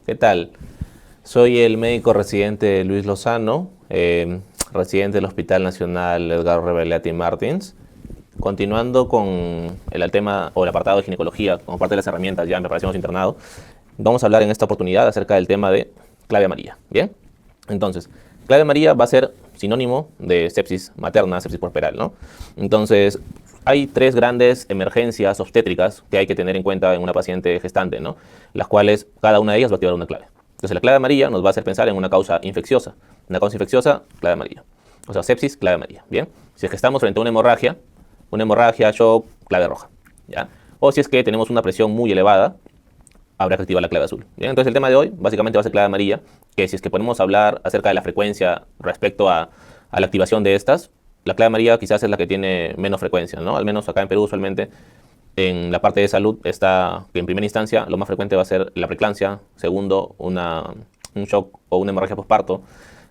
¿Qué tal? Soy el médico residente Luis Lozano, residente del Hospital Nacional Edgardo Revelati Martins. Continuando con el tema o el apartado de ginecología como parte de las herramientas ya en preparación a su internado, vamos a hablar en esta oportunidad acerca del tema de clave amarilla. ¿Bien? Entonces, clave amarilla va a ser sinónimo de sepsis materna, sepsis puerperal, ¿no? Entonces, hay tres grandes emergencias obstétricas que hay que tener en cuenta en una paciente gestante, ¿no? Las cuales cada una de ellas va a activar una clave. Entonces, la clave amarilla nos va a hacer pensar en una causa infecciosa. Una causa infecciosa, clave amarilla. O sea, sepsis, clave amarilla. ¿Bien? Si es que estamos frente a una hemorragia, shock, clave roja. ¿Ya? O si es que tenemos una presión muy elevada, habrá que activar la clave azul. ¿Bien? Entonces el tema de hoy básicamente va a ser clave amarilla, que si es que podemos hablar acerca de la frecuencia respecto a la activación de estas, la clave amarilla quizás es la que tiene menos frecuencia, ¿no? Al menos acá en Perú usualmente en la parte de salud está que en primera instancia lo más frecuente va a ser la preeclampsia, segundo un shock o una hemorragia posparto,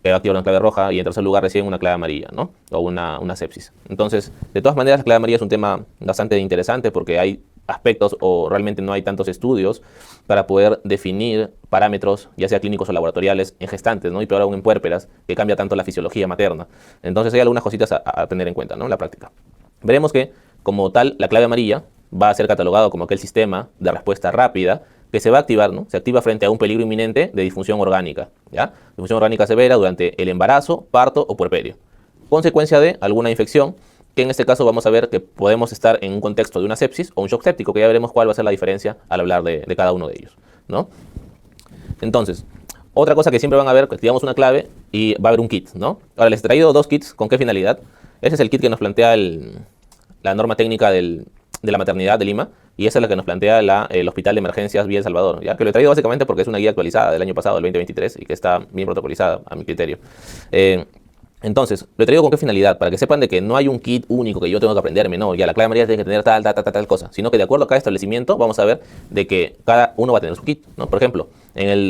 que va a activar una clave roja, y en tercer lugar recién una clave amarilla, ¿no? O una sepsis. Entonces, de todas maneras, la clave amarilla es un tema bastante interesante porque hay aspectos o realmente no hay tantos estudios para poder definir parámetros, ya sea clínicos o laboratoriales, en gestantes, ¿no? Y peor aún en puérperas, que cambia tanto la fisiología materna. Entonces hay algunas cositas a tener en cuenta, ¿no? En la práctica. Veremos que, como tal, la clave amarilla va a ser catalogado como aquel sistema de respuesta rápida que se va a activar, ¿no? Se activa frente a un peligro inminente de disfunción orgánica, ¿ya? Disfunción orgánica severa durante el embarazo, parto o puerperio. Consecuencia de alguna infección, que en este caso vamos a ver que podemos estar en un contexto de una sepsis o un shock séptico, que ya veremos cuál va a ser la diferencia al hablar de cada uno de ellos, ¿no? Entonces, otra cosa que siempre van a ver, que activamos una clave y va a haber un kit, ¿no? Ahora les he traído dos kits. ¿Con qué finalidad? Ese es el kit que nos plantea la norma técnica de la maternidad de Lima, y esa es la que nos plantea el Hospital de Emergencias Villa El Salvador, ¿ya? Que lo he traído básicamente porque es una guía actualizada del año pasado, del 2023, y que está bien protocolizada a mi criterio. Entonces, lo he traído con qué finalidad, para que sepan de que no hay un kit único que yo tengo que aprenderme, no, ya la clave amarilla tiene que tener tal cosa, sino que de acuerdo a cada establecimiento vamos a ver de que cada uno va a tener su kit, ¿no? Por ejemplo,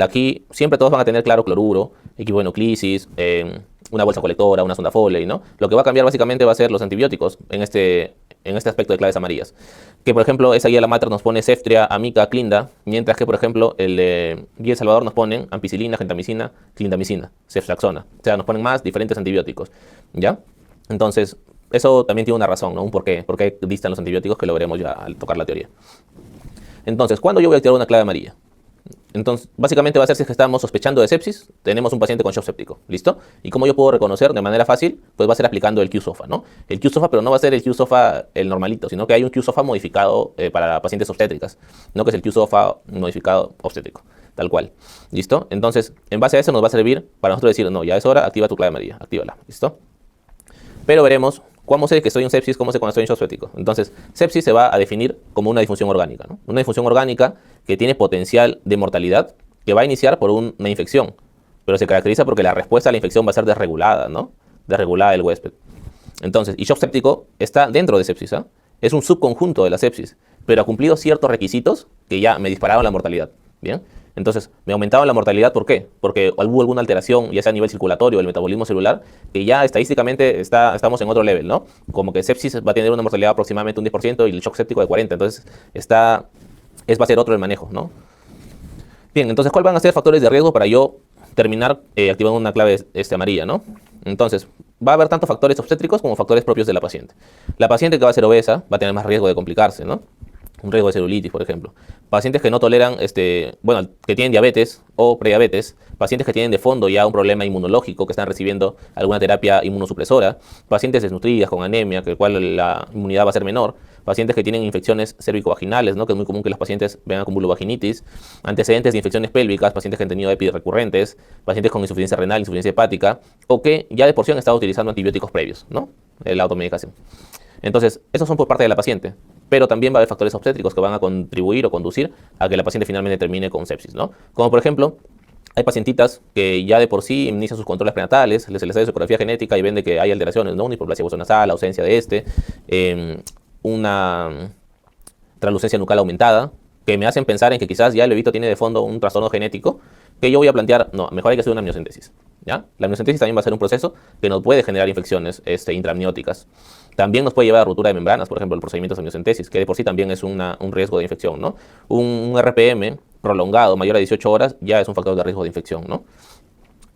aquí siempre todos van a tener claro cloruro, equipo de nuclisis, una bolsa colectora, una sonda Foley, ¿no? Lo que va a cambiar básicamente va a ser los antibióticos en este aspecto de claves amarillas. Que por ejemplo esa guía de la Mater nos pone Ceftriax, Amica, Clinda, mientras que por ejemplo el de Guía El Salvador nos ponen ampicilina, gentamicina, clindamicina, ceftriaxona. O sea, nos ponen más diferentes antibióticos, ¿ya? Entonces, eso también tiene una razón, ¿no? Un por qué distan los antibióticos, que lo veremos ya al tocar la teoría. Entonces, ¿cuándo yo voy a activar una clave amarilla? Entonces, básicamente va a ser si es que estamos sospechando de sepsis, tenemos un paciente con shock séptico, ¿listo? ¿Y cómo yo puedo reconocer de manera fácil? Pues va a ser aplicando el Q-SOFA, ¿no? El Q-SOFA, pero no va a ser el Q-SOFA el normalito, sino que hay un Q-SOFA modificado para pacientes obstétricas, ¿no? Que es el Q-SOFA modificado obstétrico, tal cual, ¿listo? Entonces, en base a eso nos va a servir para nosotros decir, no, ya es hora, activa tu clave amarilla, actívala, ¿listo? Pero veremos cómo sé que estoy en sepsis, cómo sé cuando estoy en shock séptico. Entonces, sepsis se va a definir como una disfunción orgánica, ¿no? Una disfunción orgánica que tiene potencial de mortalidad, que va a iniciar por una infección, pero se caracteriza porque la respuesta a la infección va a ser desregulada, ¿no? Desregulada del huésped. Entonces, y shock séptico está dentro de sepsis, ¿eh? Es un subconjunto de la sepsis, pero ha cumplido ciertos requisitos que ya me dispararon la mortalidad, ¿bien? Entonces, me aumentaban la mortalidad, ¿por qué? Porque hubo alguna alteración, ya sea a nivel circulatorio o el metabolismo celular, que ya estadísticamente estamos en otro level, ¿no? Como que sepsis va a tener una mortalidad aproximadamente un 10% y el shock séptico de 40%. Entonces, va a ser otro el manejo, ¿no? Bien, entonces, ¿cuáles van a ser factores de riesgo para yo terminar activando una clave amarilla, ¿no? Entonces, va a haber tanto factores obstétricos como factores propios de la paciente. La paciente que va a ser obesa va a tener más riesgo de complicarse, ¿no? Un riesgo de celulitis, por ejemplo. Pacientes que no toleran, que tienen diabetes o prediabetes, pacientes que tienen de fondo ya un problema inmunológico, que están recibiendo alguna terapia inmunosupresora, pacientes desnutridas con anemia, que el cual la inmunidad va a ser menor, pacientes que tienen infecciones cervicovaginales, ¿no? Que es muy común que los pacientes vengan con vulvovaginitis, antecedentes de infecciones pélvicas, pacientes que han tenido EPI recurrentes, pacientes con insuficiencia renal, insuficiencia hepática, o que ya de por sí han estado utilizando antibióticos previos, ¿no? La automedicación. Entonces, esos son por parte de la paciente, pero también va a haber factores obstétricos que van a contribuir o conducir a que la paciente finalmente termine con sepsis, ¿no? Como por ejemplo, hay pacientitas que ya de por sí inician sus controles prenatales, se les hace su ecografía genética y ven de que hay alteraciones, ¿no? Una hipoplasia nasal, ausencia de una translucencia nucal aumentada, que me hacen pensar en que quizás ya el bebito tiene de fondo un trastorno genético, que yo voy a plantear, no, mejor hay que hacer una amniocentesis, ¿ya? La amniocentesis también va a ser un proceso que nos puede generar infecciones intraamnióticas. También nos puede llevar a ruptura de membranas, por ejemplo, el procedimiento de amniocentesis, que de por sí también es un riesgo de infección, ¿no? Un RPM prolongado, mayor a 18 horas, ya es un factor de riesgo de infección, ¿no?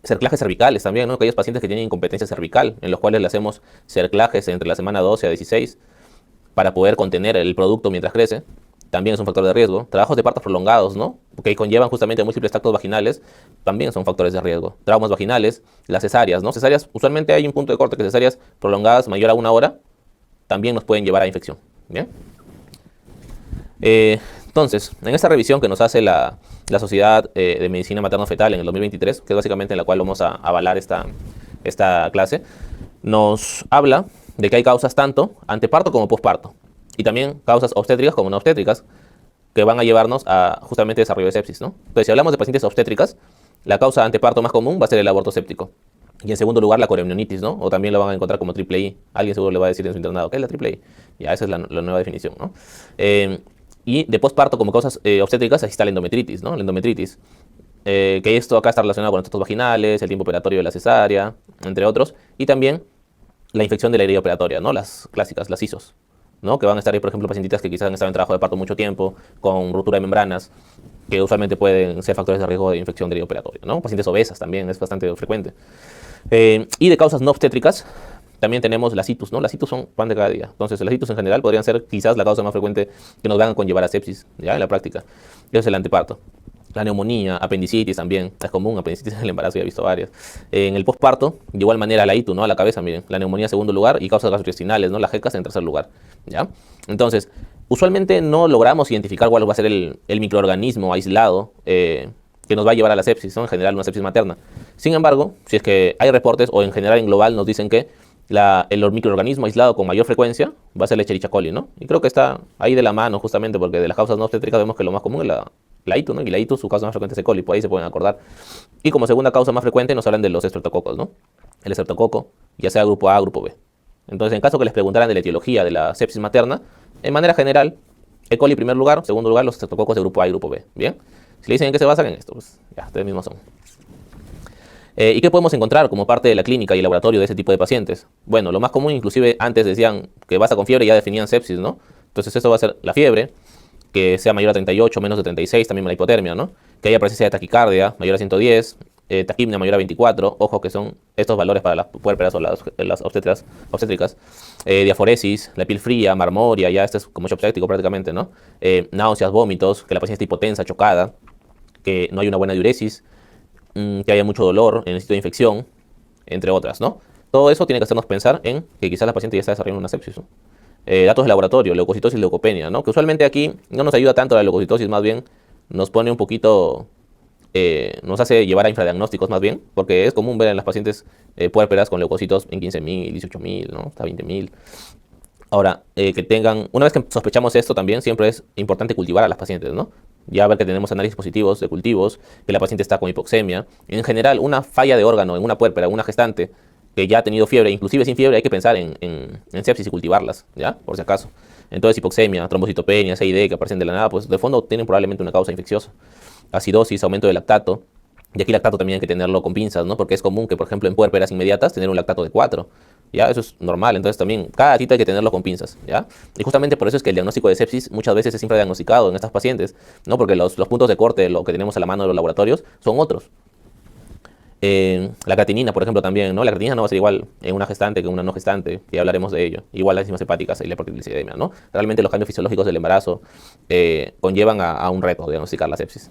Cerclajes cervicales también, ¿no? Aquellos pacientes que tienen incompetencia cervical, en los cuales le hacemos cerclajes entre la semana 12 a 16 para poder contener el producto mientras crece, también es un factor de riesgo. Trabajos de partos prolongados, ¿no? Que conllevan justamente múltiples tractos vaginales, también son factores de riesgo. Traumas vaginales, las cesáreas, ¿no? Cesáreas, usualmente hay un punto de corte que cesáreas prolongadas mayor a 1 hora, también nos pueden llevar a infección, ¿bien? Entonces, en esta revisión que nos hace la Sociedad de Medicina Materno-Fetal en el 2023, que es básicamente en la cual vamos a avalar esta clase, nos habla de que hay causas tanto anteparto como posparto, y también causas obstétricas como no obstétricas, que van a llevarnos a justamente desarrollo de sepsis, ¿no? Entonces, si hablamos de pacientes obstétricas, la causa anteparto más común va a ser el aborto séptico. Y en segundo lugar, la coriomionitis, ¿no? O también lo van a encontrar como triple I. Alguien seguro le va a decir en su internado, ¿qué es la triple I? Ya, esa es la nueva definición, ¿no? Y de posparto, como causas obstétricas, ahí está la endometritis, ¿no? La endometritis. Que esto acá está relacionado con los tractos vaginales, el tiempo operatorio de la cesárea, entre otros. Y también la infección de la herida operatoria, ¿no? Las clásicas, las ISOs, ¿no? Que van a estar ahí, por ejemplo, pacientitas que quizás han estado en trabajo de parto mucho tiempo, con ruptura de membranas, que usualmente pueden ser factores de riesgo de infección de herida operatoria, ¿no? Pacientes obesas también, es bastante frecuente. Y de causas no obstétricas, también tenemos las ITUs, ¿no? Las ITUs son pan de cada día. Entonces, las ITUs en general podrían ser quizás la causa más frecuente que nos van a conllevar a sepsis, ¿ya? En la práctica. Eso es el anteparto. La neumonía, apendicitis también, es común, apendicitis en el embarazo, ya he visto varias. En el posparto, de igual manera la ITU, ¿no? A la cabeza, miren, la neumonía en segundo lugar y causas gastrointestinales, ¿no? Las GECAS en tercer lugar, ¿ya? Entonces, usualmente no logramos identificar cuál va a ser el microorganismo aislado que nos va a llevar a la sepsis, ¿no? En general una sepsis materna. Sin embargo, si es que hay reportes o en general en global nos dicen que el microorganismo aislado con mayor frecuencia va a ser la Escherichia coli, ¿no? Y creo que está ahí de la mano justamente porque de las causas no obstétricas vemos que lo más común es la ITU, ¿no? Y la ITU, su causa más frecuente es E. coli, por ahí se pueden acordar. Y como segunda causa más frecuente nos hablan de los estreptococos, ¿no? El estreptococo, ya sea grupo A, grupo B. Entonces, en caso que les preguntaran de la etiología de la sepsis materna, en manera general, E. coli en primer lugar, segundo lugar, los estreptococos de grupo A y grupo B, ¿bien? Si le dicen en qué se basan en esto, pues ya, ustedes mismos son. ¿Y qué podemos encontrar como parte de la clínica y laboratorio de ese tipo de pacientes? Bueno, lo más común, inclusive antes decían que basta con fiebre y ya definían sepsis, ¿no? Entonces eso va a ser la fiebre, que sea mayor a 38, menos de 36, también la hipotermia, ¿no? Que haya presencia de taquicardia, mayor a 110, taquipnea mayor a 24, ojo que son estos valores para las puérperas o las obstétricas, diaforesis, la piel fría, marmoria, ya este es como shock séptico prácticamente, ¿no? Náuseas, vómitos, que la paciente esté hipotensa, chocada, que no hay una buena diuresis, que haya mucho dolor en el sitio de infección, entre otras, ¿no? Todo eso tiene que hacernos pensar en que quizás la paciente ya está desarrollando una sepsis, ¿no? Datos de laboratorio, leucocitosis y leucopenia, ¿no? Que usualmente aquí no nos ayuda tanto la leucocitosis, más bien nos pone un poquito, nos hace llevar a infradiagnósticos más bien, porque es común ver en las pacientes puérperas con leucocitos en 15.000, 18.000, ¿no? Hasta 20.000. Ahora, que tengan, una vez que sospechamos esto también, siempre es importante cultivar a las pacientes, ¿no? Ya ver que tenemos análisis positivos de cultivos, que la paciente está con hipoxemia. En general, una falla de órgano en una puérpera, una gestante que ya ha tenido fiebre, inclusive sin fiebre, hay que pensar en sepsis y cultivarlas, ¿ya? Por si acaso. Entonces, hipoxemia, trombocitopenia, CID que aparecen de la nada, pues de fondo tienen probablemente una causa infecciosa. Acidosis, aumento de lactato. Y aquí lactato también hay que tenerlo con pinzas, ¿no? Porque es común que, por ejemplo, en puérperas inmediatas tener un lactato de 4. ¿Ya? Eso es normal, entonces también cada datito hay que tenerlo con pinzas, ¿ya? Y justamente por eso es que el diagnóstico de sepsis muchas veces es infradiagnosticado en estas pacientes, ¿no? Porque los puntos de corte, lo que tenemos a la mano de los laboratorios, son otros. La creatinina, por ejemplo, también, ¿no? La creatinina no va a ser igual en una gestante que en una no gestante, ya hablaremos de ello. Igual las enzimas hepáticas y la hipertrigliceridemia, ¿no? Realmente los cambios fisiológicos del embarazo conllevan a un reto diagnosticar la sepsis.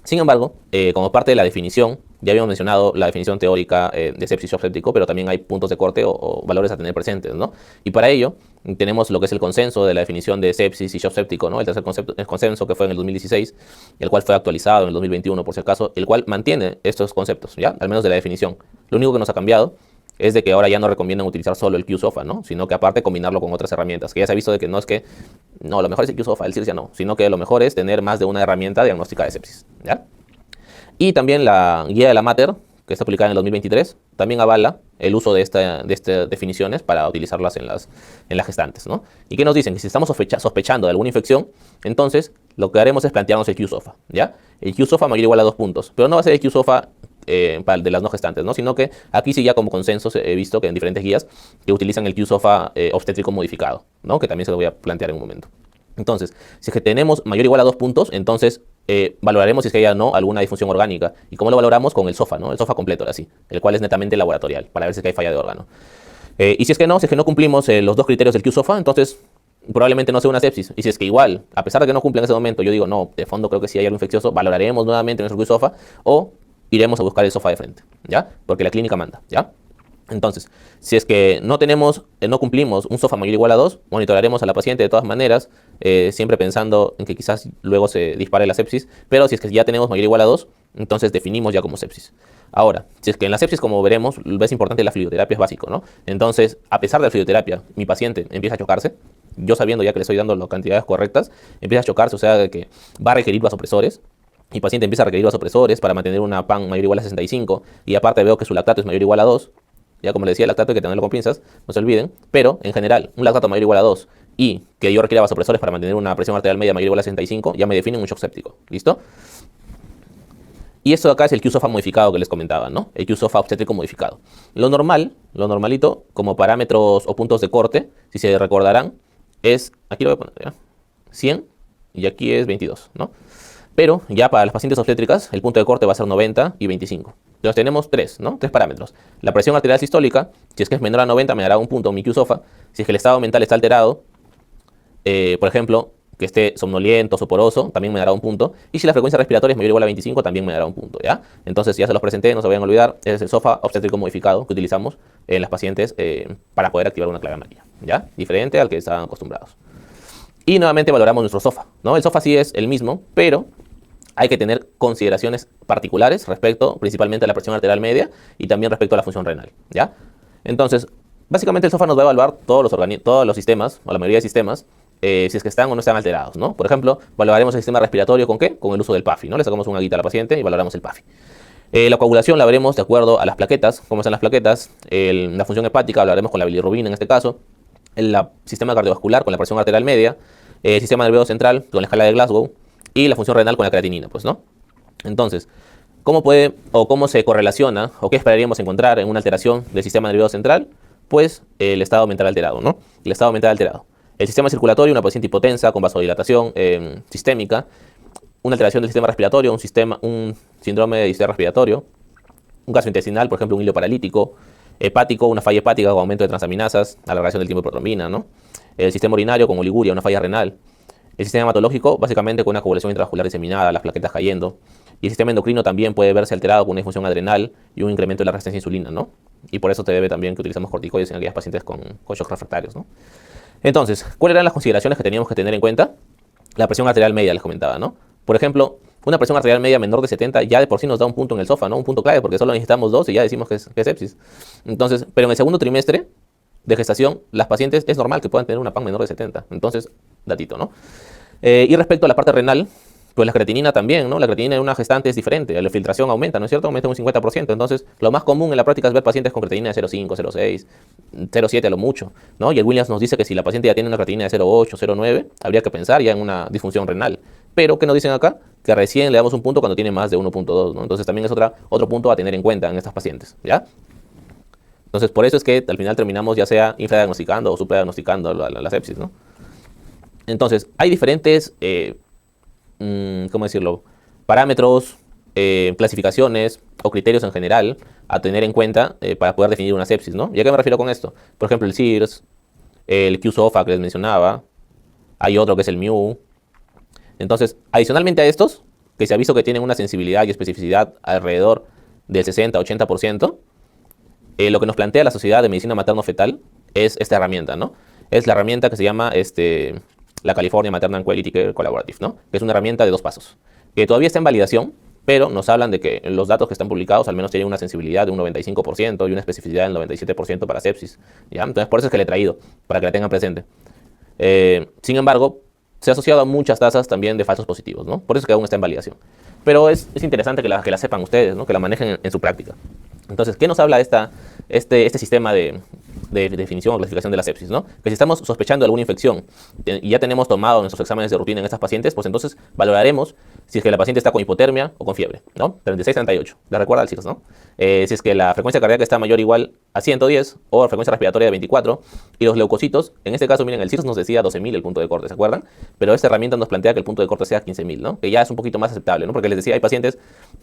Sin embargo, como parte de la definición, ya habíamos mencionado la definición teórica de sepsis shock séptico, pero también hay puntos de corte o valores a tener presentes, ¿no? Y para ello tenemos lo que es el consenso de la definición de sepsis y shock séptico, ¿no? El tercer consenso que fue en el 2016, el cual fue actualizado en el 2021, por si acaso, el cual mantiene estos conceptos, ¿ya? Al menos de la definición. Lo único que nos ha cambiado es de que ahora ya no recomiendan utilizar solo el Q-SOFA, ¿no? Sino que aparte combinarlo con otras herramientas, que ya se ha visto de que no es que, no, lo mejor es el Q-SOFA, el CIRSIA no, sino que lo mejor es tener más de una herramienta diagnóstica de sepsis, ¿ya? Y también la guía de la Mater, que está publicada en el 2023, también avala el uso de estas definiciones para utilizarlas en las gestantes, ¿no? ¿Y qué nos dicen? Que si estamos sospechando de alguna infección, entonces lo que haremos es plantearnos el Q-SOFA, ¿ya? El Q-SOFA mayor o igual a 2 puntos, pero no va a ser el Q-SOFA de las no gestantes, ¿no? Sino que aquí sí ya como consenso he visto que en diferentes guías que utilizan el Q-SOFA obstétrico modificado, ¿no? Que también se lo voy a plantear en un momento. Entonces, si es que tenemos mayor o igual a 2 puntos, entonces valoraremos si es que haya o no alguna disfunción orgánica. ¿Y cómo lo valoramos? Con el SOFA, ¿no? El SOFA completo, así, el cual es netamente laboratorial, para ver si es que hay falla de órgano. Y si es que no cumplimos los dos criterios del Q-SOFA, entonces probablemente no sea una sepsis. Y si es que igual, a pesar de que no cumple en ese momento, yo digo, no, de fondo creo que sí hay algo infeccioso, valoraremos nuevamente nuestro Q-SOFA o iremos a buscar el SOFA de frente, ¿ya? Porque la clínica manda, ¿ya? Entonces, si es que no cumplimos un SOFA mayor o igual a 2, monitoraremos a la paciente de todas maneras, siempre pensando en que quizás luego se dispare la sepsis, pero si es que ya tenemos mayor o igual a 2, entonces definimos ya como sepsis. Ahora, si es que en la sepsis, como veremos, es importante la fluidoterapia, es básico, ¿no? Entonces, a pesar de la fluidoterapia, mi paciente empieza a chocarse, yo sabiendo ya que le estoy dando las cantidades correctas, empieza a chocarse, o sea que va a requerir vasopresores. Mi paciente empieza a requerir vasopresores para mantener una PAN mayor o igual a 65 y aparte veo que su lactato es mayor o igual a 2. Ya como les decía, el lactato hay que tenerlo con pinzas, no se olviden. Pero, en general, un lactato mayor o igual a 2 y que yo requiera vasopresores para mantener una presión arterial media mayor o igual a 65, ya me define un shock séptico. ¿Listo? Y esto de acá es el Q-SOFA modificado que les comentaba, ¿no? El Q-SOFA obstétrico modificado. Lo normalito, como parámetros o puntos de corte, si se recordarán, es, aquí lo voy a poner, ¿ya? 100 y aquí es 22, ¿no? Pero ya para las pacientes obstétricas, el punto de corte va a ser 90 y 25. Entonces tenemos tres parámetros. La presión arterial sistólica, si es que es menor a 90, me dará un punto mi Q-SOFA. Si es que el estado mental está alterado, por ejemplo, que esté somnoliento, soporoso, también me dará un punto. Y si la frecuencia respiratoria es mayor o igual a 25, también me dará un punto, ¿ya? Entonces ya se los presenté, no se vayan a olvidar. Ese es el SOFA obstétrico modificado que utilizamos en las pacientes para poder activar una clave amarilla, ¿ya? Diferente al que estaban acostumbrados. Y nuevamente valoramos nuestro SOFA, ¿no? El SOFA sí es el mismo, pero hay que tener consideraciones particulares respecto principalmente a la presión arterial media y también respecto a la función renal, ¿ya? Entonces, básicamente el SOFA nos va a evaluar todos los sistemas, o la mayoría de sistemas, si es que están o no están alterados, ¿no? Por ejemplo, valoraremos el sistema respiratorio ¿con qué? Con el uso del PAFI, ¿no? Le sacamos una guita a la paciente y valoramos el PAFI. La coagulación la veremos de acuerdo a las plaquetas, cómo están las plaquetas. La función hepática hablaremos con la bilirrubina en este caso. El sistema cardiovascular con la presión arterial media. El sistema nervioso central con la escala de Glasgow. Y la función renal con la creatinina, pues, ¿no? Entonces, ¿cómo se correlaciona o qué esperaríamos encontrar en una alteración del sistema nervioso central? Pues el estado mental alterado, ¿no? El estado mental alterado. El sistema circulatorio, una paciente hipotensa con vasodilatación sistémica, una alteración del sistema respiratorio, un síndrome de distrés respiratorio, un gastrointestinal, por ejemplo, un hilo paralítico, hepático, una falla hepática con aumento de transaminasas, alargación del tiempo de protrombina, ¿no? El sistema urinario con oliguria, una falla renal. El sistema hematológico, básicamente con una coagulación intravascular diseminada, las plaquetas cayendo. Y el sistema endocrino también puede verse alterado con una disfunción adrenal y un incremento de la resistencia a insulina, ¿no? Y por eso te debe también que utilizamos corticoides en aquellas pacientes con shocks refractarios, ¿no? Entonces, ¿cuáles eran las consideraciones que teníamos que tener en cuenta? La presión arterial media, les comentaba, ¿no? Por ejemplo, una presión arterial media menor de 70 ya de por sí nos da un punto en el SOFA, ¿no? Un punto clave, porque solo necesitamos 2 y ya decimos que es sepsis. Entonces, pero en el segundo trimestre de gestación, las pacientes es normal que puedan tener una PAN menor de 70. Entonces, datito, ¿no? Y respecto a la parte renal, pues la creatinina también, ¿no? La creatinina en una gestante es diferente, la filtración aumenta, ¿no es cierto? Aumenta un 50%. Entonces, lo más común en la práctica es ver pacientes con creatinina de 0,5, 0,6, 0,7 a lo mucho, ¿no? Y el Williams nos dice que si la paciente ya tiene una creatinina de 0,8, 0,9, habría que pensar ya en una disfunción renal. Pero, ¿qué nos dicen acá? Que recién le damos un punto cuando tiene más de 1,2, ¿no? Entonces, también es otro punto a tener en cuenta en estas pacientes, ¿ya? Entonces, por eso es que al final terminamos ya sea infradiagnosticando o supradiagnosticando la sepsis, ¿no? Entonces, hay diferentes, ¿cómo decirlo? Parámetros, clasificaciones o criterios en general a tener en cuenta para poder definir una sepsis, ¿no? ¿Y a qué me refiero con esto? Por ejemplo, el SIRS, el Q-SOFA que les mencionaba, hay otro que es el MIU. Entonces, adicionalmente a estos, que se ha visto que tienen una sensibilidad y especificidad alrededor del 60-80%, lo que nos plantea la Sociedad de Medicina Materno-Fetal es esta herramienta, ¿no? Es la herramienta que se llama la California Maternal Quality Care Collaborative, ¿no? Que es una herramienta de 2 pasos, que todavía está en validación, pero nos hablan de que los datos que están publicados al menos tienen una sensibilidad de un 95% y una especificidad del 97% para sepsis, ¿ya? Entonces, por eso es que le he traído, para que la tengan presente. Sin embargo, se ha asociado a muchas tasas también de falsos positivos, ¿no? Por eso es que aún está en validación. Pero es interesante que la sepan ustedes, ¿no? Que la manejen en su práctica. Entonces, ¿qué nos habla este sistema de de definición o clasificación de la sepsis, ¿no? Que si estamos sospechando de alguna infección y ya tenemos tomado nuestros exámenes de rutina en estas pacientes, pues entonces valoraremos si es que la paciente está con hipotermia o con fiebre, ¿no? 36-38, le recuerda al CIRS, ¿no? Si es que la frecuencia cardíaca está mayor o igual a 110 o la frecuencia respiratoria de 24 y los leucocitos, en este caso, miren, el CIRS nos decía 12.000 el punto de corte, ¿se acuerdan? Pero esta herramienta nos plantea que el punto de corte sea 15.000, ¿no? Que ya es un poquito más aceptable, ¿no? Porque les decía, hay pacientes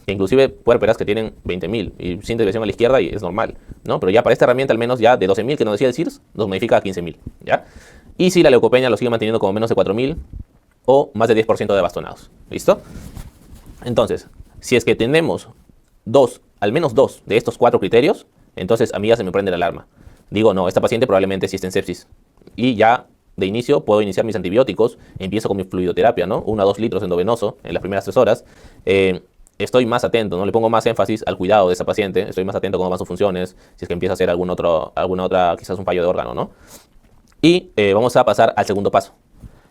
que inclusive puérperas que tienen 20.000 y sin desviación a la izquierda y es normal, ¿no? Pero ya para esta herramienta al menos ya de 12.000 que nos decía el CIRS, nos modifica a 15.000, ¿ya? Y si la leucopenia lo sigue manteniendo como menos de 4.000 o más de 10% de bastonados, ¿listo? Entonces, si es que tenemos al menos dos de estos 4 criterios, entonces a mí ya se me prende la alarma. Digo, no, esta paciente probablemente sí está en sepsis. Y ya de inicio puedo iniciar mis antibióticos, empiezo con mi fluidoterapia, ¿no? 1 a 2 litros endovenoso en las primeras 3 horas. Estoy más atento, ¿no? Le pongo más énfasis al cuidado de esa paciente, estoy más atento a cómo van sus funciones, si es que empieza a hacer alguna otra, quizás un fallo de órgano, ¿no? Y vamos a pasar al segundo paso.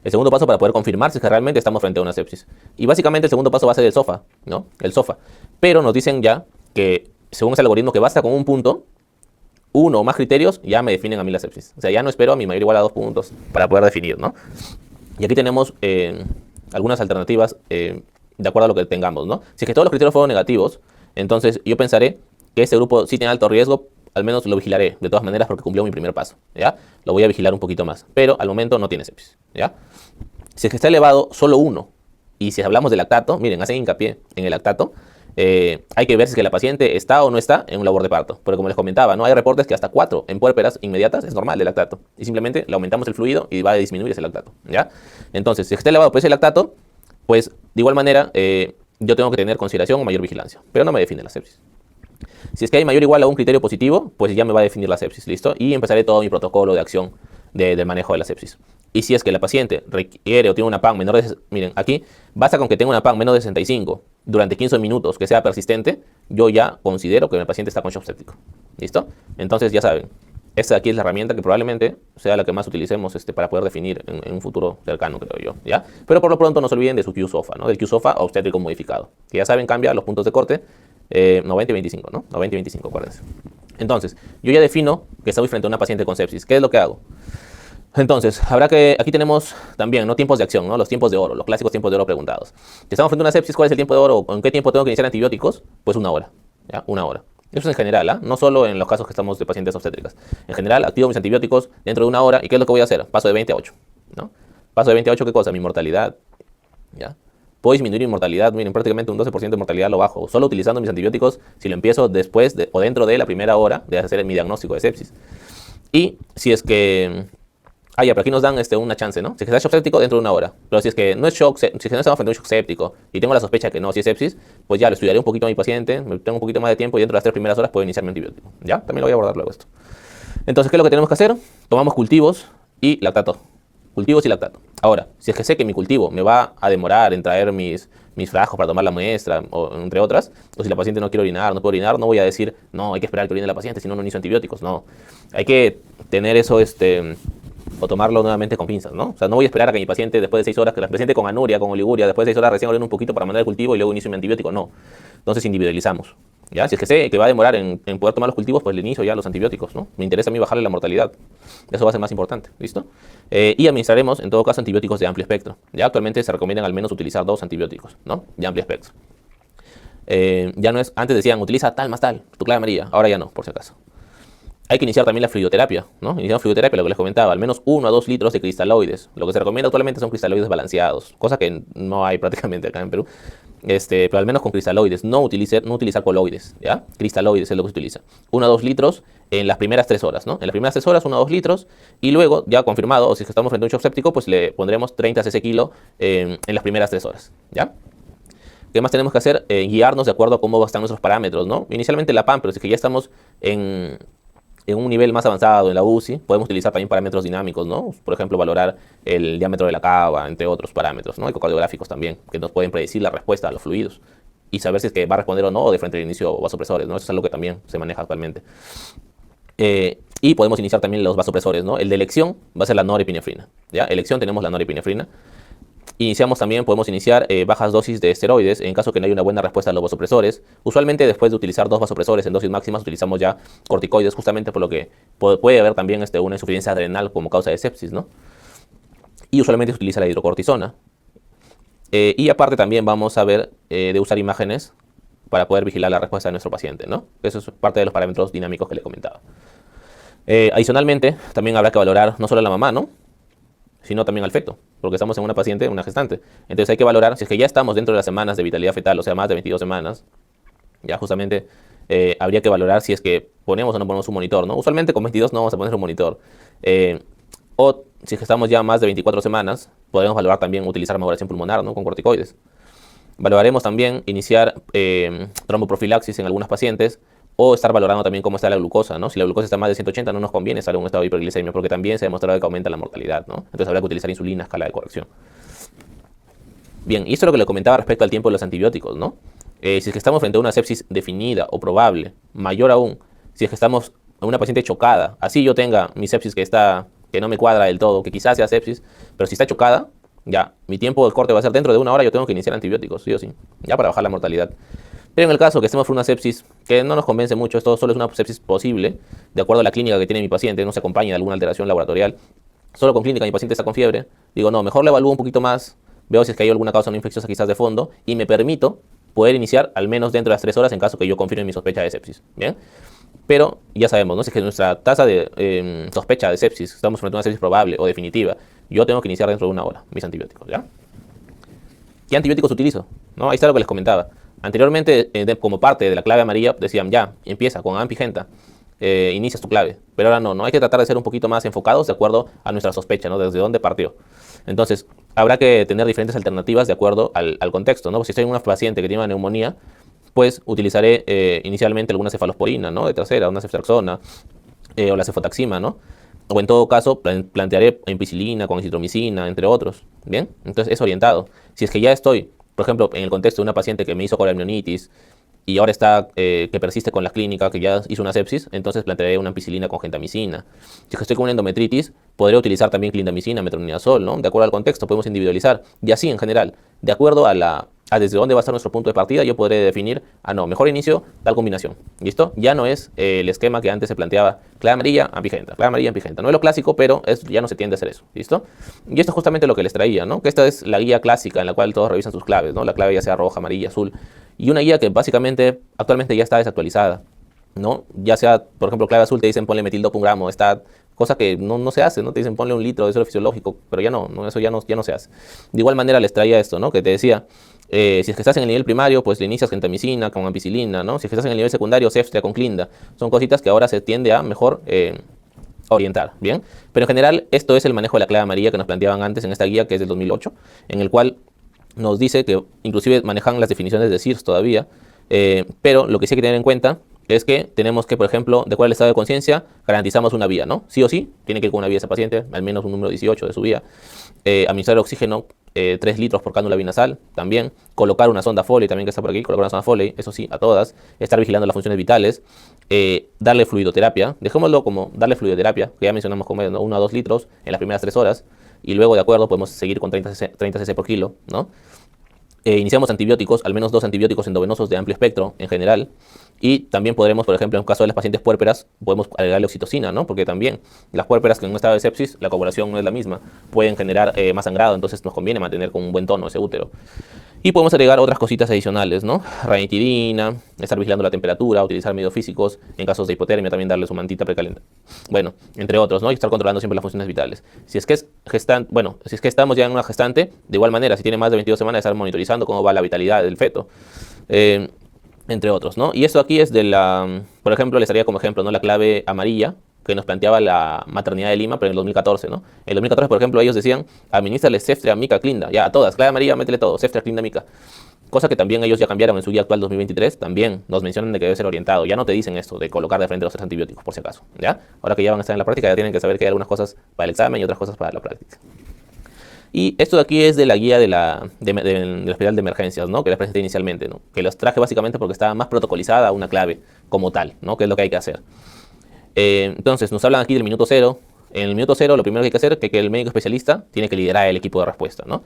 El segundo paso para poder confirmar si es que realmente estamos frente a una sepsis. Y básicamente el segundo paso va a ser el SOFA, ¿no? El SOFA. Pero nos dicen ya que, según ese algoritmo, que basta con un punto, 1 o más criterios, ya me definen a mí la sepsis. O sea, ya no espero a mi mayor o igual a 2 puntos para poder definir, ¿no? Y aquí tenemos algunas alternativas de acuerdo a lo que tengamos, ¿no? Si es que todos los criterios fueron negativos, entonces yo pensaré que este grupo sí tiene alto riesgo, al menos lo vigilaré de todas maneras porque cumplió mi primer paso, ¿ya? Lo voy a vigilar un poquito más, pero al momento no tiene sepsis, ¿ya? Si es que está elevado, solo 1. Y si hablamos de lactato, miren, hacen hincapié en el lactato. Hay que ver si es que la paciente está o no está en un labor de parto. Porque como les comentaba, ¿no? Hay reportes que hasta 4 en puérperas inmediatas es normal el lactato. Y simplemente le aumentamos el fluido y va a disminuir ese lactato, ¿ya? Entonces, si está elevado por ese lactato, pues de igual manera yo tengo que tener consideración o mayor vigilancia. Pero no me define la sepsis. Si es que hay mayor o igual a un criterio positivo, pues ya me va a definir la sepsis, ¿listo? Y empezaré todo mi protocolo de acción del manejo de la sepsis. Y si es que la paciente requiere o tiene una PAN menor de... Miren, aquí basta con que tenga una PAN menor de 65 durante 15 minutos, que sea persistente, yo ya considero que el paciente está con shock séptico. ¿Listo? Entonces ya saben, esta de aquí es la herramienta que probablemente sea la que más utilicemos para poder definir en un futuro cercano, creo yo, ¿ya? Pero por lo pronto no se olviden de su QSOFA, ¿no? Del QSOFA obstétrico modificado, que ya saben, cambia los puntos de corte 90 y 25, ¿no? 90 y 25, acuérdense. Entonces, yo ya defino que estoy frente a una paciente con sepsis. ¿Qué es lo que hago? Entonces, aquí tenemos también, ¿no? Tiempos de acción, ¿no? Los tiempos de oro, los clásicos tiempos de oro preguntados. Si estamos frente a una sepsis, ¿cuál es el tiempo de oro? ¿En qué tiempo tengo que iniciar antibióticos? Pues 1 hora, ¿ya? 1 hora. Eso es en general, ¿ah? No solo en los casos que estamos de pacientes obstétricas. En general, activo mis antibióticos dentro de 1 hora. ¿Y qué es lo que voy a hacer? Paso de 20 a 8, ¿no? Paso de 20 a 8, ¿qué cosa? Mi mortalidad, ¿ya? Puedo disminuir mi mortalidad, miren, prácticamente un 12% de mortalidad lo bajo, solo utilizando mis antibióticos si lo empiezo después o dentro de la primera hora de hacer mi diagnóstico de sepsis. Y si es que... ya, pero aquí nos dan una chance, ¿no? Si es que está shock séptico, dentro de 1 hora. Pero si es que no es shock, si es que no estamos frente a un shock séptico y tengo la sospecha que no, si es sepsis, pues ya lo estudiaré un poquito a mi paciente, tengo un poquito más de tiempo y dentro de las 3 primeras horas puedo iniciar mi antibiótico. ¿Ya? También lo voy a abordar luego esto. Entonces, ¿qué es lo que tenemos que hacer? Tomamos cultivos y lactato. Cultivos y lactato. Ahora, si es que sé que mi cultivo me va a demorar en traer mis frascos para tomar la muestra, o entre otras, o si la paciente no quiere orinar, no puede orinar, no voy a decir, no, hay que esperar que orine la paciente, si no, no inicio antibióticos. No, hay que tener eso, o tomarlo nuevamente con pinzas, ¿no? O sea, no voy a esperar a que mi paciente, después de 6 horas, que la paciente con anuria, con oliguria, después de 6 horas recién orine un poquito para mandar el cultivo y luego inicio mi antibiótico. No. Entonces individualizamos. ¿Ya? Si es que sé que va a demorar en poder tomar los cultivos, pues le inicio ya los antibióticos, ¿no? Me interesa a mí bajarle la mortalidad. Eso va a ser más importante, ¿listo? Y administraremos, en todo caso, antibióticos de amplio espectro. Ya actualmente se recomiendan al menos utilizar 2 antibióticos, ¿no? De amplio espectro. Ya no es, antes decían, utiliza tal más tal, tu clave amarilla. Ahora ya no, por si acaso. Hay que iniciar también la fluidoterapia, ¿no? Iniciar fluidoterapia, lo que les comentaba, al menos 1 a 2 litros de cristaloides. Lo que se recomienda actualmente son cristaloides balanceados, cosa que no hay prácticamente acá en Perú. Pero al menos con cristaloides, no utilizar coloides, ¿ya? Cristaloides es lo que se utiliza. 1 a 2 litros en las primeras 3 horas, ¿no? En las primeras 3 horas, 1 a 2 litros, y luego, ya confirmado, o si es que estamos frente a un shock séptico, pues le pondremos 30 cc kilo en las primeras 3 horas, ¿ya? ¿Qué más tenemos que hacer? Guiarnos de acuerdo a cómo están nuestros parámetros, ¿no? Inicialmente la PAN, pero si es que ya estamos en un nivel más avanzado en la UCI, podemos utilizar también parámetros dinámicos, ¿no? Por ejemplo, valorar el diámetro de la cava, entre otros parámetros, ¿no? Ecocardiográficos también, que nos pueden predecir la respuesta a los fluidos y saber si es que va a responder o no de frente al inicio vasopresores, ¿no? Eso es algo que también se maneja actualmente. Y podemos iniciar también los vasopresores, ¿no? El de elección va a ser la norepinefrina, ¿ya? Elección tenemos la norepinefrina. Iniciamos también, podemos iniciar bajas dosis de esteroides en caso que no haya una buena respuesta a los vasopresores. Usualmente después de utilizar 2 vasopresores en dosis máximas utilizamos ya corticoides, justamente por lo que puede haber también una insuficiencia adrenal como causa de sepsis, ¿no? Y usualmente se utiliza la hidrocortisona. Y aparte también vamos a ver de usar imágenes para poder vigilar la respuesta de nuestro paciente, ¿no? Eso es parte de los parámetros dinámicos que le comentaba. Adicionalmente, también habrá que valorar no solo a la mamá, ¿no?, sino también al feto, porque estamos en una paciente, una gestante. Entonces hay que valorar si es que ya estamos dentro de las semanas de vitalidad fetal, o sea, más de 22 semanas, ya justamente habría que valorar si es que ponemos o no ponemos un monitor, ¿no? Usualmente con 22 no vamos a poner un monitor. O si es que estamos ya más de 24 semanas, podemos valorar también utilizar remobilización pulmonar, ¿no?, con corticoides. Valoraremos también iniciar tromboprofilaxis en algunas pacientes, o estar valorando también cómo está la glucosa, ¿no? Si la glucosa está más de 180 no nos conviene estar en un estado de hiperglicemia, porque también se ha demostrado que aumenta la mortalidad, ¿no? Entonces habrá que utilizar insulina a escala de corrección. Bien, y esto es lo que le comentaba respecto al tiempo de los antibióticos, ¿no? Si es que estamos frente a una sepsis definida o probable, mayor aún, si es que estamos en una paciente chocada, así yo tenga mi sepsis que no me cuadra del todo, que quizás sea sepsis, pero si está chocada, ya, mi tiempo de corte va a ser dentro de 1 hora, yo tengo que iniciar antibióticos, sí o sí, ya para bajar la mortalidad. Pero en el caso que estemos por una sepsis que no nos convence mucho, esto solo es una sepsis posible, de acuerdo a la clínica que tiene mi paciente, no se acompaña de alguna alteración laboratorial, solo con clínica mi paciente está con fiebre, digo, no, mejor le evalúo un poquito más, veo si es que hay alguna causa no infecciosa quizás de fondo, y me permito poder iniciar al menos dentro de las 3 horas en caso que yo confirme mi sospecha de sepsis, ¿bien? Pero ya sabemos, ¿no? Si es que nuestra tasa de sospecha de sepsis, estamos frente a una sepsis probable o definitiva, yo tengo que iniciar dentro de 1 hora mis antibióticos, ¿ya? ¿Qué antibióticos utilizo? ¿No? Ahí está lo que les comentaba. Anteriormente, como parte de la clave amarilla, decían ya, empieza con ampigenta, inicias tu clave. Pero ahora no hay que tratar de ser un poquito más enfocados de acuerdo a nuestra sospecha, ¿no? Desde dónde partió. Entonces, habrá que tener diferentes alternativas de acuerdo al contexto, ¿no? Si estoy en una paciente que tiene una neumonía, pues utilizaré inicialmente alguna cefalosporina, ¿no?, de trasera, una ceftriaxona o la cefotaxima, ¿no? O en todo caso, plantearé ampicilina con acitromicina, entre otros, ¿bien? Entonces, es orientado. Si es que ya estoy, por ejemplo, en el contexto de una paciente que me hizo colamnionitis y ahora está que persiste con la clínica, que ya hizo una sepsis, entonces plantearé una ampicilina con gentamicina. Si es que estoy con una endometritis, podré utilizar también clindamicina, metronidazol, ¿no? De acuerdo al contexto, podemos individualizar. Y así, en general, de acuerdo a desde dónde va a estar nuestro punto de partida, yo podré definir, no, mejor inicio tal combinación. ¿Listo? Ya no es el esquema que antes se planteaba, clave amarilla, ampigenta, clave amarilla, ampigenta. No es lo clásico, pero ya no se tiende a hacer eso. ¿Listo? Y esto es justamente lo que les traía, ¿no? Que esta es la guía clásica en la cual todos revisan sus claves, ¿no? La clave ya sea roja, amarilla, azul. Y una guía que básicamente actualmente ya está desactualizada, ¿no? Ya sea, por ejemplo, clave azul te dicen ponle metildopa 1 gramo, está, cosa que no se hace, ¿no? Te dicen ponle 1 litro de suero fisiológico, pero ya no, eso ya no se hace. De igual manera les traía esto, ¿no? Que te decía, si es que estás en el nivel primario, pues le inicias gentamicina con ampicilina, ¿no? Si es que estás en el nivel secundario, ceftria con clinda. Son cositas que ahora se tiende a mejor orientar, ¿bien? Pero en general, esto es el manejo de la clave amarilla que nos planteaban antes en esta guía, que es del 2008, en el cual nos dice que inclusive manejan las definiciones de CIRS todavía, pero lo que sí hay que tener en cuenta es que tenemos que, por ejemplo, de acuerdo al estado de conciencia, garantizamos una vía, ¿no? Sí o sí, tiene que ir con una vía ese paciente, al menos un número 18 de su vía. Administrar oxígeno 3 litros por cánula binasal, también. Colocar una sonda Foley, también que está por aquí, colocar una sonda Foley, eso sí, a todas. Estar vigilando las funciones vitales. Darle fluidoterapia, dejémoslo como darle fluidoterapia, que ya mencionamos como 1 a 2 litros en las primeras 3 horas. Y luego, de acuerdo, podemos seguir con 30 cc por kilo, ¿no? Iniciamos antibióticos, al menos 2 antibióticos endovenosos de amplio espectro en general. Y también podremos, por ejemplo, en caso de las pacientes puérperas, podemos agregarle oxitocina, ¿no? Porque también las puérperas que en un estado de sepsis, la coagulación no es la misma, pueden generar más sangrado, entonces nos conviene mantener con un buen tono ese útero. Y podemos agregar otras cositas adicionales, ¿no? Ranitidina, estar vigilando la temperatura, utilizar medios físicos, en casos de hipotermia también darle su mantita precalentante. Bueno, entre otros, ¿no? Y estar controlando siempre las funciones vitales. Si es que es gestante, bueno, si es que estamos ya en una gestante, de igual manera, si tiene más de 22 semanas, estar monitorizando cómo va la vitalidad del feto. Entre otros, ¿no? Y esto aquí es de por ejemplo, les daría como ejemplo, ¿no?, la clave amarilla que nos planteaba la maternidad de Lima, pero en el 2014, ¿no? En el 2014, por ejemplo, ellos decían, administrale ceftria, mica, clinda, ya a todas, clave amarilla, métele todo, ceftria, clinda, mica. Cosa que también ellos ya cambiaron en su guía actual 2023, también nos mencionan de que debe ser orientado. Ya no te dicen esto de colocar de frente los 3 antibióticos, por si acaso, ¿ya? Ahora que ya van a estar en la práctica, ya tienen que saber que hay algunas cosas para el examen y otras cosas para la práctica. Y esto de aquí es de la guía del hospital de emergencias, ¿no?, que les presenté inicialmente, ¿no? Que los traje básicamente porque estaba más protocolizada una clave como tal, ¿no?, que es lo que hay que hacer. Entonces, nos hablan aquí del minuto 0. En el minuto 0, lo primero que hay que hacer es que el médico especialista tiene que liderar el equipo de respuesta, ¿no?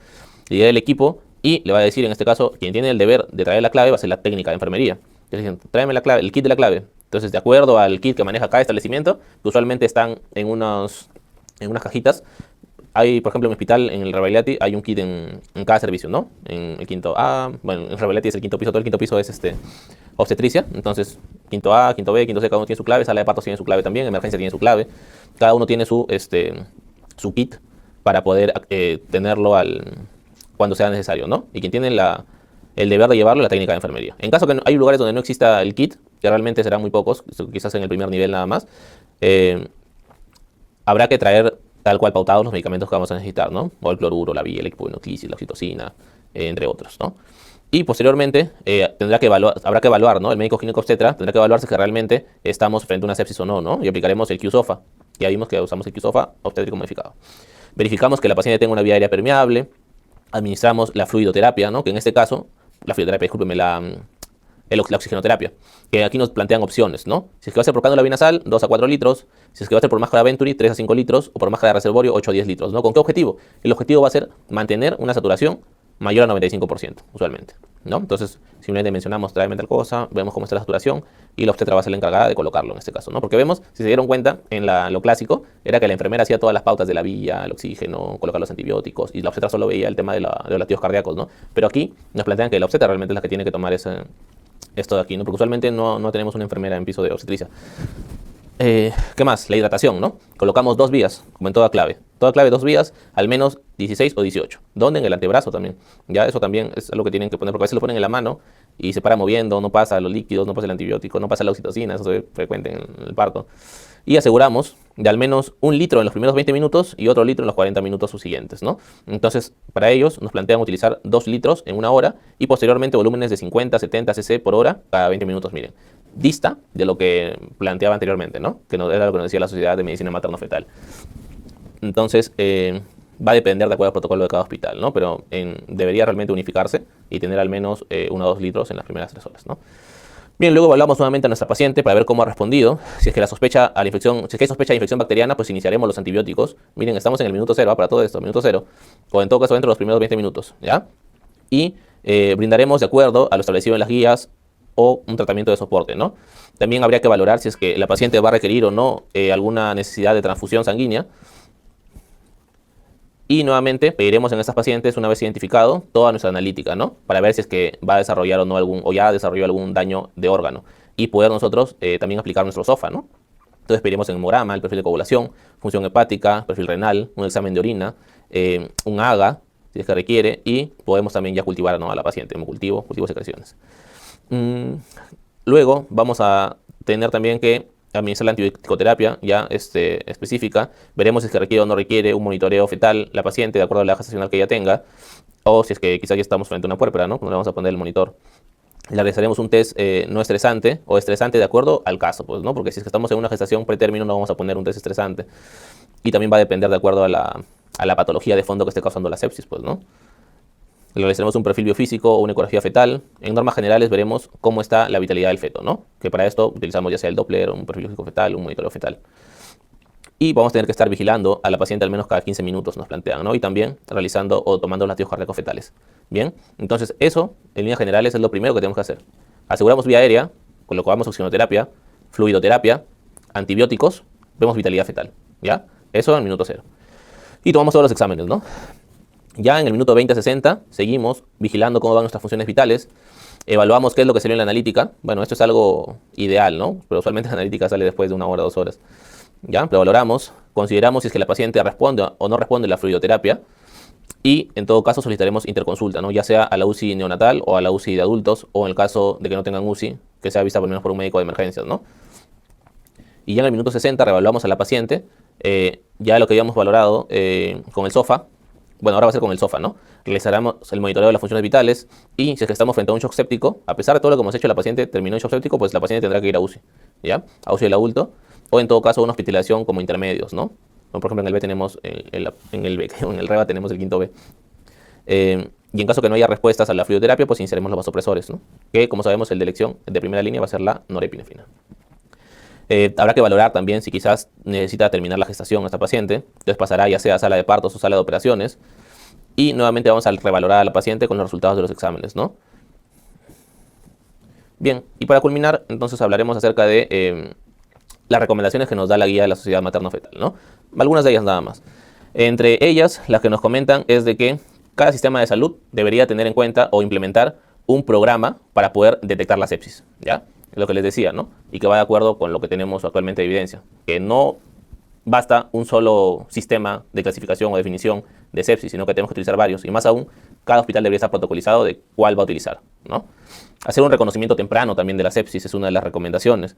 le llega el equipo y le va a decir, en este caso, quien tiene el deber de traer la clave va a ser la técnica de enfermería. Entonces dicen, tráeme la clave, el kit de la clave. Entonces, de acuerdo al kit que maneja cada establecimiento, que usualmente están en unas cajitas. Hay, por ejemplo, en mi hospital, en el Rebagliati, hay un kit en cada servicio, ¿no? En el quinto A, bueno, el Rebagliati es el quinto piso, todo el quinto piso es obstetricia. Entonces, quinto A, quinto B, quinto C, cada uno tiene su clave, sala de partos tiene su clave también, emergencia tiene su clave. Cada uno tiene su kit para poder tenerlo cuando sea necesario, ¿no? Y quien tiene el deber de llevarlo es la técnica de enfermería. En caso que hay lugares donde no exista el kit, que realmente serán muy pocos, quizás en el primer nivel nada más, habrá que traer tal cual pautados los medicamentos que vamos a necesitar, ¿no? O el cloruro, la vía, el equipovinoclisis, la oxitocina, entre otros, ¿no? Y posteriormente habrá que evaluar, ¿no? El médico ginecólogo obstetra tendrá que evaluar si es que realmente estamos frente a una sepsis o no, ¿no? Y aplicaremos el Q-SOFA. Ya vimos que usamos el Q-SOFA obstétrico modificado. Verificamos que la paciente tenga una vía aérea permeable. Administramos la fluidoterapia, ¿no? Que en este caso, la fluidoterapia, discúlpeme, la oxigenoterapia, que aquí nos plantean opciones, ¿no? Si es que va a ser por cánula vinasal, 2 a 4 litros. Si es que va a ser por máscara Venturi, 3 a 5 litros. O por máscara de reservorio, 8 a 10 litros, ¿no? ¿Con qué objetivo? El objetivo va a ser mantener una saturación mayor al 95%, usualmente, ¿no? Entonces, simplemente mencionamos, tráeme tal cosa, vemos cómo está la saturación y la obstetra va a ser la encargada de colocarlo en este caso, ¿no? Porque vemos, si se dieron cuenta, lo clásico era que la enfermera hacía todas las pautas de la vía, el oxígeno, colocar los antibióticos y la obstetra solo veía el tema de los latidos cardíacos, ¿no? Pero aquí nos plantean que la obstetra realmente es la que tiene que tomar esto de aquí, ¿no? Porque usualmente no tenemos una enfermera en piso de obstetricia. ¿Qué más? La hidratación, ¿no? Colocamos 2 vías, como en toda clave. Toda clave 2 vías, al menos 16 o 18. ¿Dónde? En el antebrazo también. Ya eso también es algo que tienen que poner, porque a veces lo ponen en la mano y se para moviendo, no pasa los líquidos, no pasa el antibiótico, no pasa la oxitocina, eso es frecuente en el parto. Y aseguramos de al menos 1 litro en los primeros 20 minutos y otro litro en los 40 minutos subsiguientes, ¿no? Entonces, para ellos nos plantean utilizar 2 litros en 1 hora y posteriormente volúmenes de 50, 70 cc por hora cada 20 minutos, miren. Dista de lo que planteaba anteriormente, ¿no? Que no era lo que nos decía la Sociedad de Medicina Materno-Fetal. Entonces, va a depender de acuerdo al protocolo de cada hospital, ¿no? Pero debería realmente unificarse y tener al menos 1 o 2 litros en las primeras 3 horas, ¿no? Bien, luego evaluamos nuevamente a nuestra paciente para ver cómo ha respondido. Si es que la sospecha a la infección, si es que hay sospecha de infección bacteriana, pues iniciaremos los antibióticos. Miren, estamos en el minuto 0, para todo esto, minuto 0. O en todo caso dentro de los primeros 20 minutos, ¿ya? Y brindaremos de acuerdo a lo establecido en las guías o un tratamiento de soporte, ¿no? También habría que valorar si es que la paciente va a requerir o no alguna necesidad de transfusión sanguínea. Y nuevamente pediremos en estas pacientes, una vez identificado, toda nuestra analítica, ¿no? Para ver si es que va a desarrollar o no o ya desarrolló algún daño de órgano. Y poder nosotros también aplicar nuestro SOFA, ¿no? Entonces pediremos en hemograma, el perfil de coagulación, función hepática, perfil renal, un examen de orina, un AGA, si es que requiere, y podemos también ya cultivar, ¿no?, a la paciente, hemocultivo, cultivo de secreciones. Luego vamos a tener también que administrar la antibiótico-terapia ya específica. Veremos si es que requiere o no requiere un monitoreo fetal la paciente de acuerdo a la gestacional que ella tenga, o si es que quizás ya estamos frente a una puérpera, ¿no? Cuando le vamos a poner el monitor. Le realizaremos un test no estresante o estresante de acuerdo al caso, pues, ¿no? Porque si es que estamos en una gestación pretérmino no vamos a poner un test estresante. Y también va a depender de acuerdo a la patología de fondo que esté causando la sepsis, pues, ¿no? Le realizaremos un perfil biofísico o una ecografía fetal. En normas generales veremos cómo está la vitalidad del feto, ¿no? Que para esto utilizamos ya sea el Doppler, un perfil biofísico fetal, un monitoreo fetal. Y vamos a tener que estar vigilando a la paciente al menos cada 15 minutos, nos plantean, ¿no? Y también realizando o tomando los latidos cardíacos fetales. Bien, entonces eso, en líneas generales, es lo primero que tenemos que hacer. Aseguramos vía aérea, colocamos oxigenoterapia, fluidoterapia, antibióticos, vemos vitalidad fetal, ¿ya? Eso en minuto 0. Y tomamos todos los exámenes, ¿no? Ya en el minuto 20-60 seguimos vigilando cómo van nuestras funciones vitales, evaluamos qué es lo que salió en la analítica. Bueno, esto es algo ideal, ¿no? Pero usualmente la analítica sale después de 1 hora, 2 horas. Ya, lo valoramos, consideramos si es que la paciente responde o no responde a la fluidoterapia y en todo caso solicitaremos interconsulta, ¿no? Ya sea a la UCI neonatal o a la UCI de adultos o en el caso de que no tengan UCI, que sea vista por lo menos por un médico de emergencias, ¿no? Y ya en el minuto 60 reevaluamos a la paciente, ya lo que habíamos valorado con el SOFA. Bueno, ahora va a ser con el SOFA, ¿no? Realizaremos el monitoreo de las funciones vitales y si es que estamos frente a un shock séptico, a pesar de todo lo que hemos hecho, la paciente terminó en shock séptico, pues la paciente tendrá que ir a UCI, ¿ya? A UCI del adulto o en todo caso una hospitalización como intermedios, ¿no? Por ejemplo, en el B tenemos, en el REBA tenemos el quinto B. Y en caso que no haya respuestas a la fluidoterapia, pues iniciaremos los vasopresores, ¿no? Que como sabemos el de elección de primera línea va a ser la norepinefrina. Habrá que valorar también si quizás necesita terminar la gestación esta paciente. Entonces pasará ya sea a sala de partos o sala de operaciones. y nuevamente vamos a revalorar a la paciente con los resultados de los exámenes, ¿no? Bien, y para culminar, entonces hablaremos acerca de las recomendaciones que nos da la guía de la Sociedad Materno-Fetal, ¿no? Algunas de ellas nada más. Entre ellas, las que nos comentan es de que cada sistema de salud debería tener en cuenta o implementar un programa para poder detectar la sepsis, ¿ya? Es lo que les decía, ¿no? Y que va de acuerdo con lo que tenemos actualmente de evidencia, que no basta un solo sistema de clasificación o definición de sepsis, sino que tenemos que utilizar varios. Y más aún, cada hospital debería estar protocolizado de cuál va a utilizar, ¿no? Hacer un reconocimiento temprano también de la sepsis es una de las recomendaciones.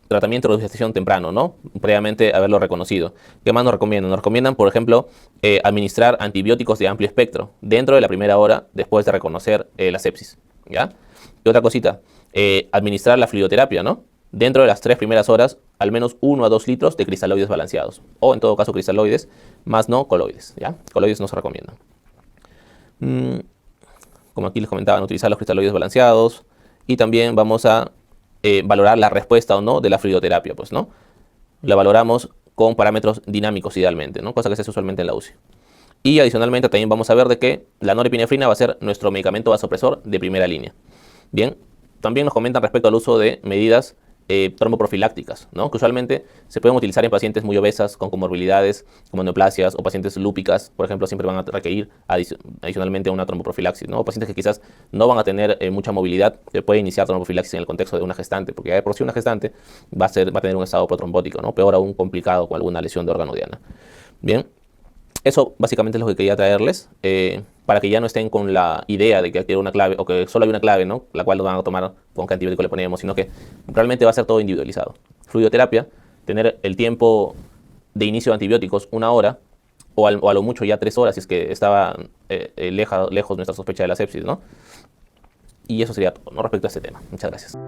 Tratamiento de gestación temprano, ¿no? Previamente haberlo reconocido. ¿Qué más nos recomiendan? Nos recomiendan, por ejemplo, administrar antibióticos de amplio espectro dentro de la primera hora después de reconocer la sepsis, ¿ya? Y otra cosita, administrar la fluidoterapia, ¿no? Dentro de las 3 primeras horas, al menos 1 a 2 litros de cristaloides balanceados. O en todo caso cristaloides, más no coloides, ¿ya? Coloides no se recomiendan. Como aquí les comentaban, utilizar los cristaloides balanceados. Y también vamos a valorar la respuesta o no de la fluidoterapia, pues, ¿no? La valoramos con parámetros dinámicos idealmente, ¿no? Cosa que se hace usualmente en la UCI. Y adicionalmente también vamos a ver de que la norepinefrina va a ser nuestro medicamento vasopresor de primera línea. Bien, también nos comentan respecto al uso de medidas tromboprofilácticas, ¿no? Que usualmente se pueden utilizar en pacientes muy obesas con comorbilidades como neoplasias o pacientes lúpicas, por ejemplo, siempre van a requerir adicionalmente una tromboprofilaxis, ¿no? O pacientes que quizás no van a tener mucha movilidad, se puede iniciar tromboprofilaxis en el contexto de una gestante, porque ya de por sí una gestante va a tener un estado protrombótico, ¿no? Peor aún complicado con alguna lesión de órgano diana. Bien. Eso básicamente es lo que quería traerles, para que ya no estén con la idea de que hay una clave, o que solo hay una clave, ¿no? La cual nos van a tomar con qué antibiótico le ponemos, sino que realmente va a ser todo individualizado. Fluidoterapia, tener el tiempo de inicio de antibióticos 1 hora, o a lo mucho ya 3 horas, si es que estaba lejos nuestra sospecha de la sepsis, ¿no? Y eso sería todo, ¿no? Respecto a este tema. Muchas gracias.